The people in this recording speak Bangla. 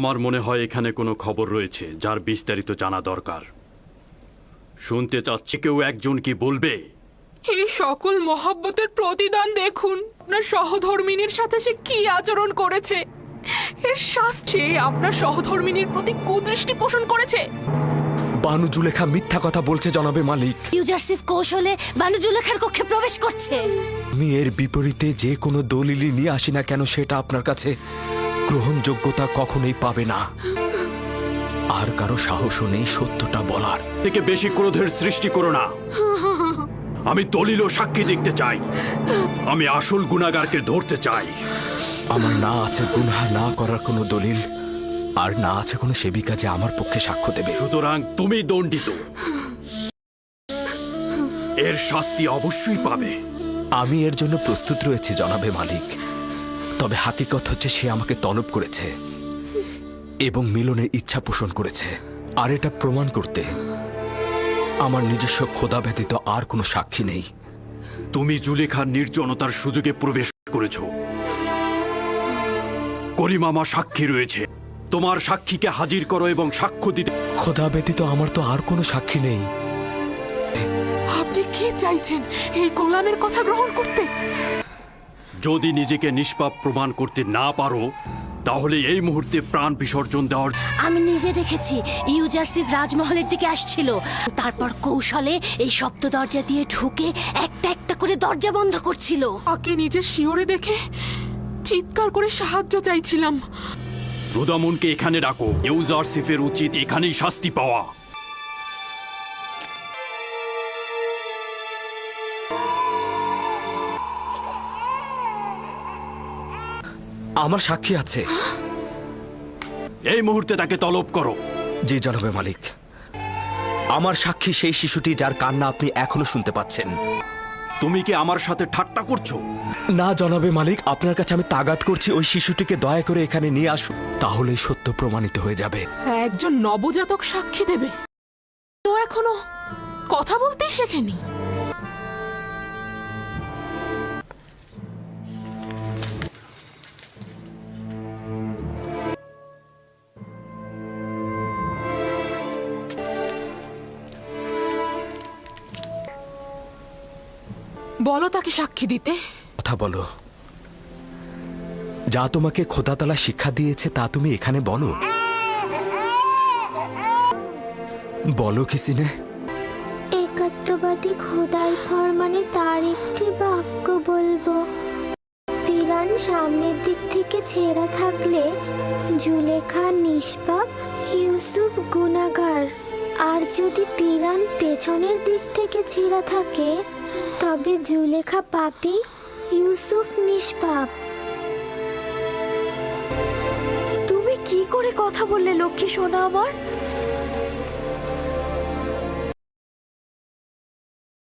আমার মনে হয় এখানে কোনো খবর রয়েছে যার বিস্তারিত জানা দরকার। শুনতে চাচ্ছি কেউ একজন কি বলবে? এই সকল মহব্বতের প্রতিদান দেখুন। আপনার সহধর্মিনীর সাথে সে কি আচরণ করেছে। এর শাস্তি আপনার সহধর্মিনীর প্রতি কুদৃষ্টি পোষণ করেছে। বানু জুলেখা মিথ্যা কথা বলছে জনাবে মালিক। ইউজারসিফ কৌশলে বানু জুলেখার কক্ষে প্রবেশ করছে। আমি এর বিপরীতে যে কোনো দলিলই নিয়ে আসি না কেন সেটা আপনার কাছে গ্রহণযোগ্যতা কখনোই পাবে না। আর কারো সাহসও নেই সত্যটা বলার। থেকে বেশি ক্রোধের সৃষ্টি করো না। আমি দলিল ও সাক্ষী দেখতে চাই। আমি আসল গুনাহগারকে ধরতে চাই। আমার না আছে গুনাহ না করার কোনো দলিল, আর না আছে কোনো সেবিকা যে আমার পক্ষে সাক্ষ্য দেবে। সুতরাং তুমি দণ্ডিত। এর শাস্তি অবশ্যই পাবে। আমি এর জন্য প্রস্তুত রয়েছি জনাবে মালিক। তবে হাকিকত হচ্ছে সে আমাকে তলব করেছে এবং মিলনের ইচ্ছা পোষণ করেছে। আর এটা প্রমাণ করতে আমার নিজস্ব খোদা ব্যতীত আর কোনো সাক্ষী নেই। তুমি জুলেখার নির্জনতার সুযোগে প্রবেশ করেছ। করিমামা সাক্ষী রয়েছে। তোমার সাক্ষীকে হাজির করো এবং সাক্ষ্য দিতে। খোদা ব্যতীত আমার তো আর কোনো সাক্ষী নেই। আপনি কি চাইছেন এই গোলামের কথা গ্রহণ করতে? যদি নিজেকে নিষ্পাপ প্রমাণ করতে না পারো তাহলে এই মুহূর্তে প্রাণ বিসর্জন দেওয়ার। আমি নিজে দেখেছি ইউজারসিফ রাজমহলের দিকে আসছিল। তারপর কৌশলে এই সপ্ত দরজা দিয়ে ঢুকে একটা একটা করে দরজা বন্ধ করছিল। তাকে নিজে শিওরে দেখে চিৎকার করে সাহায্য চাইছিলাম। রুদামুনকে এখানে ডাকো। ইউজারসিফের উচিত এখানেই শাস্তি পাওয়া। আমার সাক্ষী আছে। এই মুহূর্তে তাকে তলব করো। জি জনাবে মালিক। আমার সাক্ষী সেই শিশুটি যার কান্না আপনি এখনো শুনতে পাচ্ছেন। তুমি কি আমার সাথে ঠাট্টা করছো? না জনাবে মালিক, আপনার কাছে আমি তাগাদ করছি ওই শিশুটিকে দয়া করে এখানে নিয়ে আসুন। তাহলেই সত্য প্রমাণিত হয়ে যাবে। একজন নবজাতক সাক্ষী দেবে তো এখনো কথা বলতেই শেখেনি। বলো তাকে সাক্ষী দিতে। কথা বলো। যা তোমাকে খোদাতালা শিক্ষা দিয়েছে তা তুমি এখানে বলো। বলো কিসিনে। একাত্মবাদী খোদার ফরমানে তার একটি বাক্য বলবো। পিরান সামনের দিক থেকে ছেঁড়া থাকলে জুলেখা নিষ্পাপ, ইউসুফ গুনাহগার। আর যদি পিরান পেছনের দিক থেকে ছেঁড়া থাকে তবে জুলেখা পাপী, ইউসুফ নিষ্পাপ। তুমি কি করে কথা বললে লক্ষ্মী সোনা আমার?